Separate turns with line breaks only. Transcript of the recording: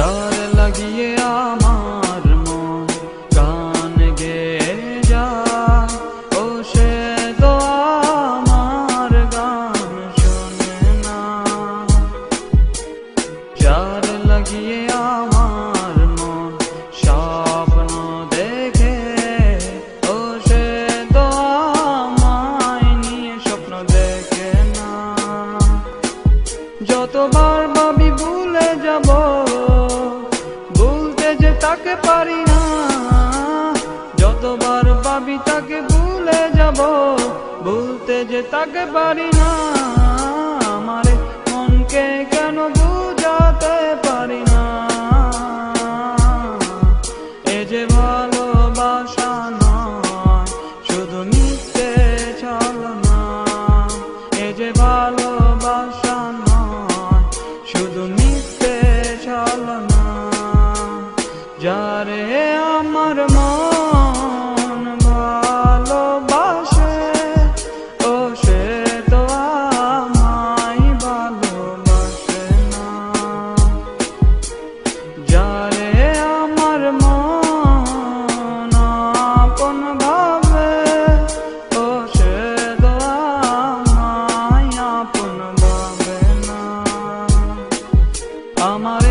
যার লাগিয়ে আমার মন গান গেয়ে যায়, ও সে তো আমার গান শোনে না। যার লাগিয়ে আমার মন স্বপ্ন দেখে, ও সে তো আমায় নিয়ে স্বপ্ন দেখে না। যতবার ভাবি ভুলে যাব, ভুলতে যে তাকে পারি না। যতবার ভাবি তাকে ভুলে যাব, ভুলতে যে তাকে পারি না। আমারে মনকে কেন বুঝাতে পারি না। এ যে ভালোবাসা নয়, শুধু মিথ্যে ছলনা। এ যে ভালোবাসা নয়, শুধু মিথ্যে ছলনা। যারে আমার মন ভালোবাসে, ও সে তো আমায় ভালোবাসে না। যারে আমার মন আপন ভাবে, ও সে তো আমায় আপন ভাবে না। আমার